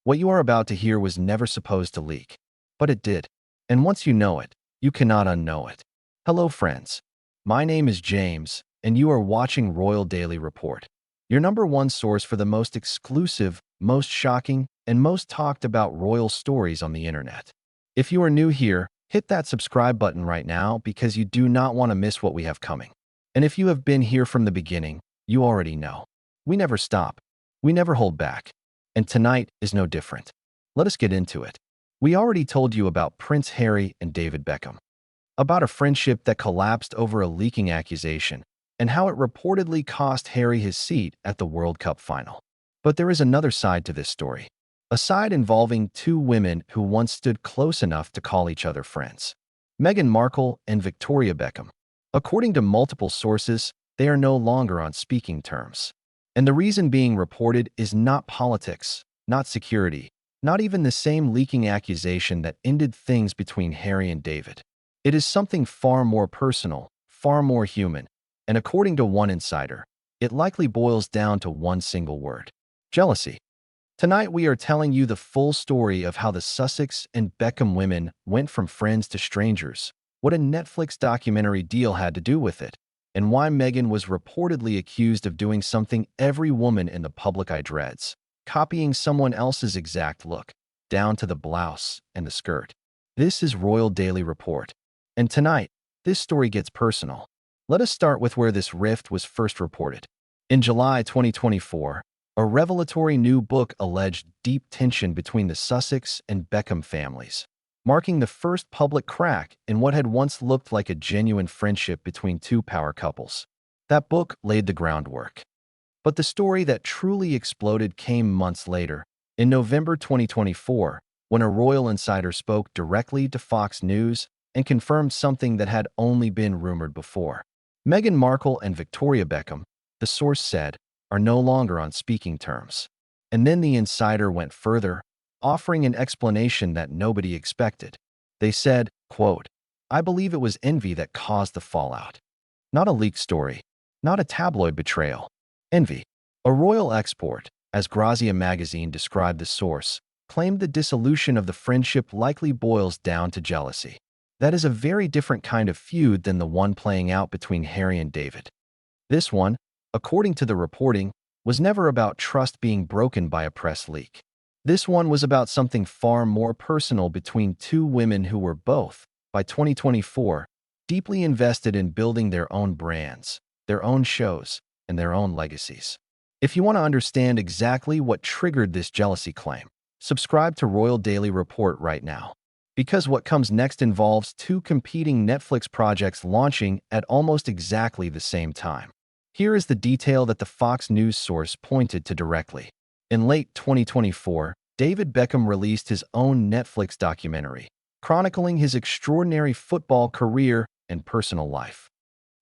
What you are about to hear was never supposed to leak, but it did. And once you know it, you cannot unknow it. Hello, friends. My name is James, and you are watching Royal Daily Report, your number one source for the most exclusive, most shocking, and most talked about royal stories on the internet. If you are new here, hit that subscribe button right now because you do not want to miss what we have coming. And if you have been here from the beginning, you already know. We never stop. We never hold back. And tonight is no different. Let us get into it. We already told you about Prince Harry and David Beckham, about a friendship that collapsed over a leaking accusation, and how it reportedly cost Harry his seat at the World Cup final. But there is another side to this story, a side involving two women who once stood close enough to call each other friends, Meghan Markle and Victoria Beckham. According to multiple sources, they are no longer on speaking terms. And the reason being reported is not politics, not security, not even the same leaking accusation that ended things between Harry and David. It is something far more personal, far more human, and according to one insider, it likely boils down to one single word: jealousy. Tonight we are telling you the full story of how the Sussex and Beckham women went from friends to strangers, what a Netflix documentary deal had to do with it, and why Meghan was reportedly accused of doing something every woman in the public eye dreads: copying someone else's exact look, down to the blouse and the skirt. This is Royal Daily Report. And tonight, this story gets personal. Let us start with where this rift was first reported. In July 2024, a revelatory new book alleged deep tension between the Sussex and Beckham families, marking the first public crack in what had once looked like a genuine friendship between two power couples. That book laid the groundwork. But the story that truly exploded came months later, in November 2024, when a royal insider spoke directly to Fox News and confirmed something that had only been rumored before. Meghan Markle and Victoria Beckham, the source said, are no longer on speaking terms. And then the insider went further, offering an explanation that nobody expected. They said, quote, "I believe it was envy that caused the fallout. Not a leaked story, not a tabloid betrayal. Envy." A royal export, as Grazia magazine described the source, claimed the dissolution of the friendship likely boils down to jealousy. That is a very different kind of feud than the one playing out between Harry and David. This one, according to the reporting, was never about trust being broken by a press leak. This one was about something far more personal between two women who were both, by 2024, deeply invested in building their own brands, their own shows, and their own legacies. If you want to understand exactly what triggered this jealousy claim, subscribe to Royal Daily Report right now. Because what comes next involves two competing Netflix projects launching at almost exactly the same time. Here is the detail that the Fox News source pointed to directly. In late 2024, David Beckham released his own Netflix documentary, chronicling his extraordinary football career and personal life.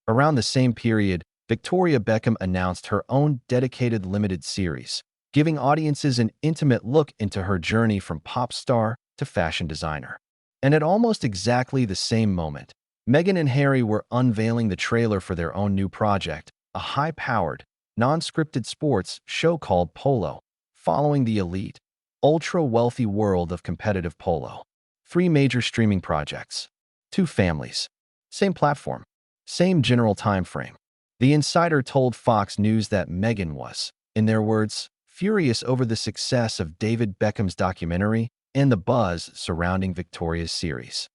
Around the same period, Victoria Beckham announced her own dedicated limited series, giving audiences an intimate look into her journey from pop star to fashion designer. And at almost exactly the same moment, Meghan and Harry were unveiling the trailer for their own new project, a high-powered, non-scripted sports show called Polo, following the elite, ultra-wealthy world of competitive polo. 3 major streaming projects, 2 families, same platform, same general time frame. The insider told Fox News that Meghan was, in their words, furious over the success of David Beckham's documentary and the buzz surrounding Victoria's series.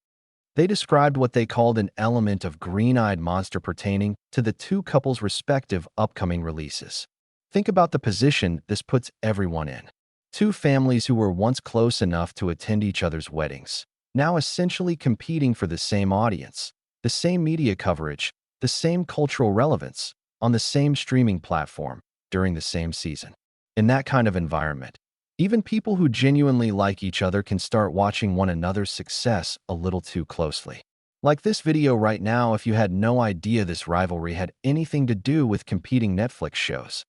They described what they called an element of green-eyed monster pertaining to the two couples' respective upcoming releases. Think about the position this puts everyone in. Two families who were once close enough to attend each other's weddings, now essentially competing for the same audience, the same media coverage, the same cultural relevance, on the same streaming platform during the same season. In that kind of environment, even people who genuinely like each other can start watching one another's success a little too closely. Like this video right now if you had no idea this rivalry had anything to do with competing Netflix shows.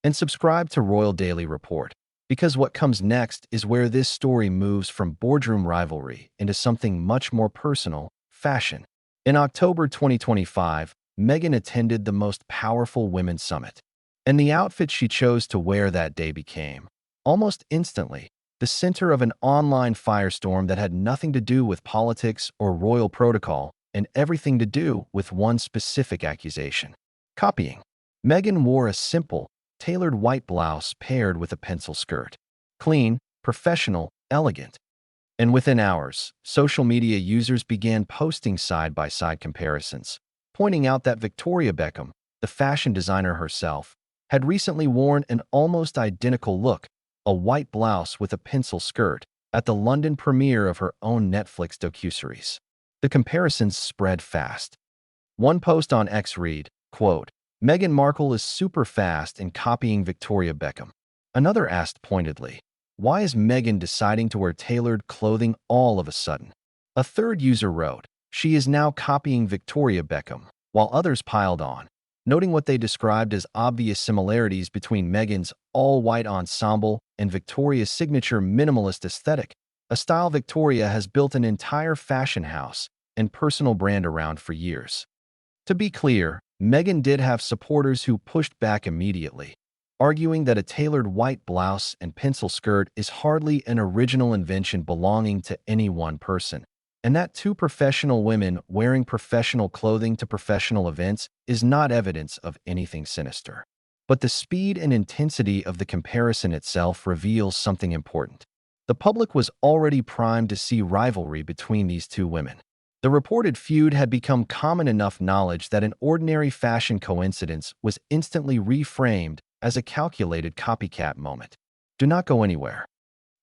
And subscribe to Royal Daily Report, because what comes next is where this story moves from boardroom rivalry into something much more personal: fashion. In October 2025, Meghan attended the most powerful women's summit, and the outfit she chose to wear that day became, almost instantly, the center of an online firestorm that had nothing to do with politics or royal protocol and everything to do with one specific accusation: copying. Meghan wore a simple, tailored white blouse paired with a pencil skirt. Clean, professional, elegant. And within hours, social media users began posting side-by-side comparisons, pointing out that Victoria Beckham, the fashion designer herself, had recently worn an almost identical look, a white blouse with a pencil skirt, at the London premiere of her own Netflix docuseries. The comparisons spread fast. One post on X read, quote, "Meghan Markle is super fast in copying Victoria Beckham." Another asked pointedly, "Why is Meghan deciding to wear tailored clothing all of a sudden?" A third user wrote, "She is now copying Victoria Beckham," while others piled on, noting what they described as obvious similarities between Meghan's all-white ensemble and Victoria's signature minimalist aesthetic, a style Victoria has built an entire fashion house and personal brand around for years. To be clear, Meghan did have supporters who pushed back immediately, arguing that a tailored white blouse and pencil skirt is hardly an original invention belonging to any one person, and that two professional women wearing professional clothing to professional events is not evidence of anything sinister. But the speed and intensity of the comparison itself reveals something important. The public was already primed to see rivalry between these two women. The reported feud had become common enough knowledge that an ordinary fashion coincidence was instantly reframed as a calculated copycat moment. Do not go anywhere.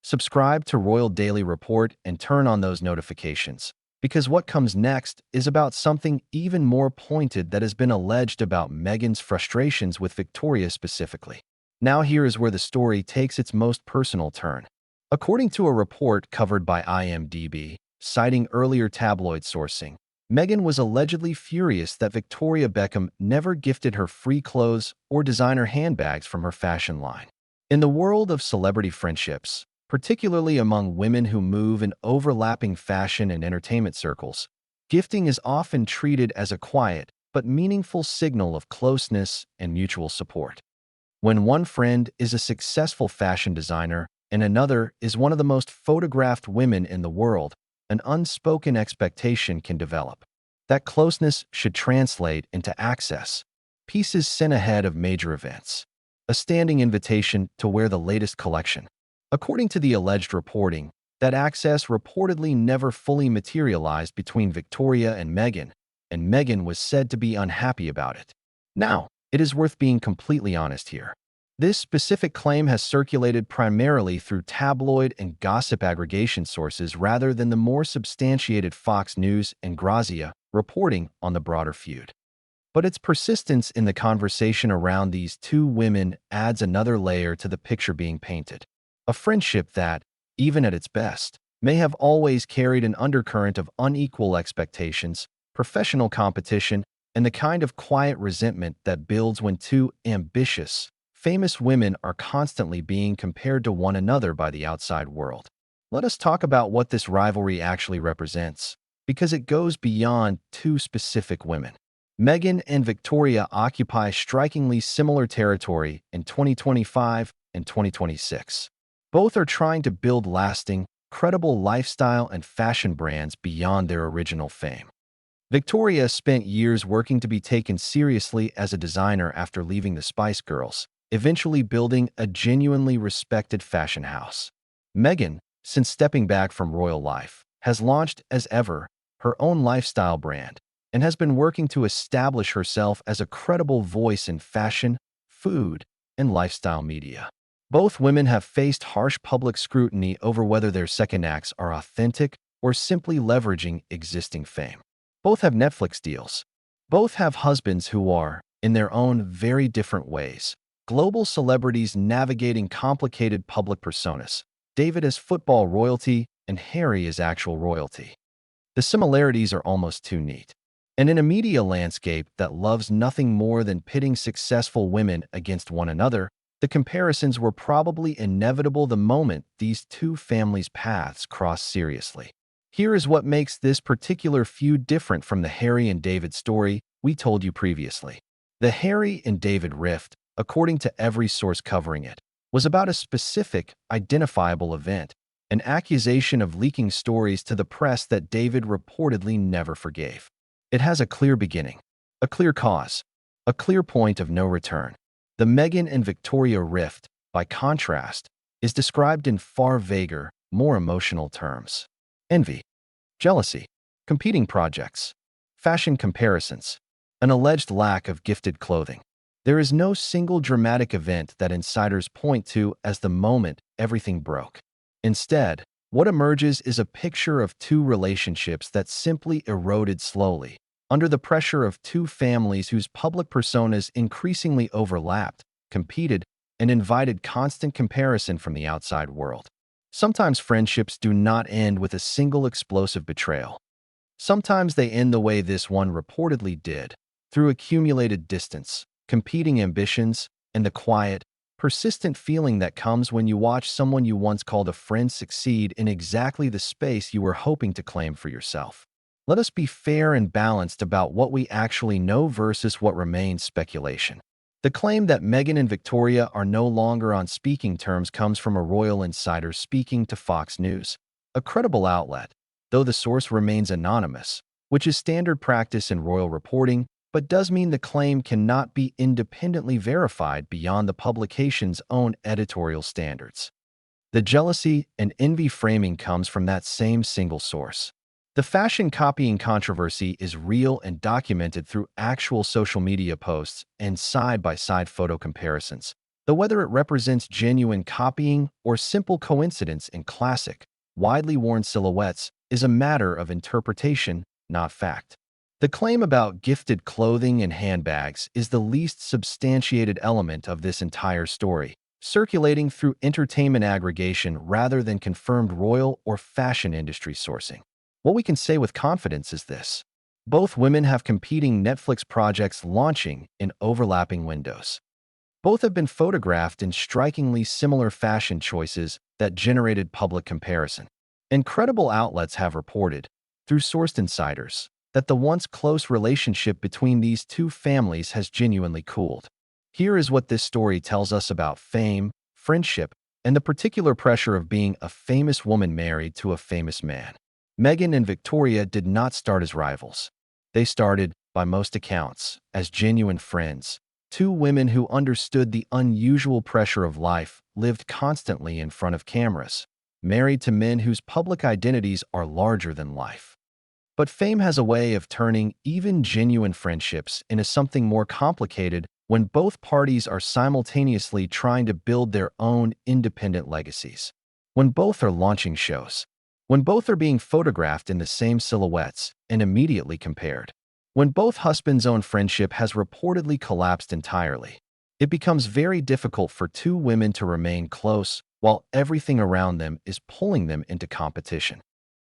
Subscribe to Royal Daily Report and turn on those notifications, because what comes next is about something even more pointed that has been alleged about Meghan's frustrations with Victoria specifically. Now here is where the story takes its most personal turn. According to a report covered by IMDb, citing earlier tabloid sourcing, Meghan was allegedly furious that Victoria Beckham never gifted her free clothes or designer handbags from her fashion line. In the world of celebrity friendships, particularly among women who move in overlapping fashion and entertainment circles, gifting is often treated as a quiet but meaningful signal of closeness and mutual support. When one friend is a successful fashion designer and another is one of the most photographed women in the world, an unspoken expectation can develop. That closeness should translate into access, pieces sent ahead of major events, a standing invitation to wear the latest collection. According to the alleged reporting, that access reportedly never fully materialized between Victoria and Meghan was said to be unhappy about it. Now, it is worth being completely honest here. This specific claim has circulated primarily through tabloid and gossip aggregation sources rather than the more substantiated Fox News and Grazia reporting on the broader feud. But its persistence in the conversation around these two women adds another layer to the picture being painted. A friendship that, even at its best, may have always carried an undercurrent of unequal expectations, professional competition, and the kind of quiet resentment that builds when two ambitious, famous women are constantly being compared to one another by the outside world. Let us talk about what this rivalry actually represents, because it goes beyond two specific women. Meghan and Victoria occupy strikingly similar territory in 2025 and 2026. Both are trying to build lasting, credible lifestyle and fashion brands beyond their original fame. Victoria spent years working to be taken seriously as a designer after leaving the Spice Girls, eventually building a genuinely respected fashion house. Meghan, since stepping back from royal life, has launched, as ever, her own lifestyle brand and has been working to establish herself as a credible voice in fashion, food, and lifestyle media. Both women have faced harsh public scrutiny over whether their second acts are authentic or simply leveraging existing fame. Both have Netflix deals. Both have husbands who are, in their own very different ways, global celebrities navigating complicated public personas. David is football royalty and Harry is actual royalty. The similarities are almost too neat. And in a media landscape that loves nothing more than pitting successful women against one another, the comparisons were probably inevitable the moment these two families' paths crossed seriously. Here is what makes this particular feud different from the Harry and David story we told you previously. The Harry and David rift, according to every source covering it, was about a specific, identifiable event, an accusation of leaking stories to the press that David reportedly never forgave. It has a clear beginning, a clear cause, a clear point of no return. The Meghan and Victoria rift, by contrast, is described in far vaguer, more emotional terms. Envy, jealousy, competing projects, fashion comparisons, an alleged lack of gifted clothing. There is no single dramatic event that insiders point to as the moment everything broke. Instead, what emerges is a picture of two relationships that simply eroded slowly, under the pressure of two families whose public personas increasingly overlapped, competed, and invited constant comparison from the outside world. Sometimes friendships do not end with a single explosive betrayal. Sometimes they end the way this one reportedly did, through accumulated distance, competing ambitions, and the quiet, persistent feeling that comes when you watch someone you once called a friend succeed in exactly the space you were hoping to claim for yourself. Let us be fair and balanced about what we actually know versus what remains speculation. The claim that Meghan and Victoria are no longer on speaking terms comes from a royal insider speaking to Fox News, a credible outlet, though the source remains anonymous, which is standard practice in royal reporting, but does mean the claim cannot be independently verified beyond the publication's own editorial standards. The jealousy and envy framing comes from that same single source. The fashion copying controversy is real and documented through actual social media posts and side-by-side photo comparisons, though whether it represents genuine copying or simple coincidence in classic, widely worn silhouettes is a matter of interpretation, not fact. The claim about gifted clothing and handbags is the least substantiated element of this entire story, circulating through entertainment aggregation rather than confirmed royal or fashion industry sourcing. What we can say with confidence is this: both women have competing Netflix projects launching in overlapping windows. Both have been photographed in strikingly similar fashion choices that generated public comparison. Incredible outlets have reported, through sourced insiders, that the once close relationship between these two families has genuinely cooled. Here is what this story tells us about fame, friendship, and the particular pressure of being a famous woman married to a famous man. Meghan and Victoria did not start as rivals. They started, by most accounts, as genuine friends. Two women who understood the unusual pressure of life, lived constantly in front of cameras, married to men whose public identities are larger than life. But fame has a way of turning even genuine friendships into something more complicated when both parties are simultaneously trying to build their own independent legacies. When both are launching shows. When both are being photographed in the same silhouettes and immediately compared. When both husbands' own friendship has reportedly collapsed entirely. It becomes very difficult for two women to remain close while everything around them is pulling them into competition.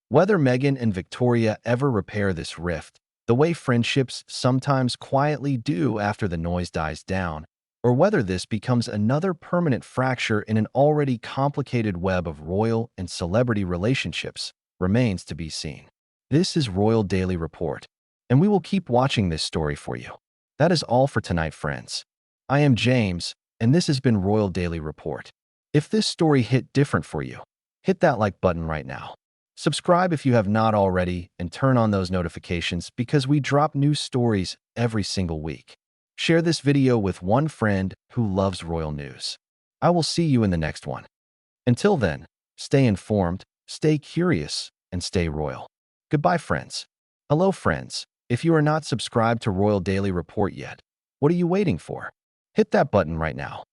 Whether Meghan and Victoria ever repair this rift, the way friendships sometimes quietly do after the noise dies down, or whether this becomes another permanent fracture in an already complicated web of royal and celebrity relationships, remains to be seen. This is Royal Daily Report, and we will keep watching this story for you. That is all for tonight, friends. I am James, and this has been Royal Daily Report. If this story hit different for you, hit that like button right now. Subscribe if you have not already, and turn on those notifications because we drop new stories every single week. Share this video with one friend who loves royal news. I will see you in the next one. Until then, stay informed, stay curious, and stay royal. Goodbye, friends. Hello, friends. If you are not subscribed to Royal Daily Report yet, what are you waiting for? Hit that button right now.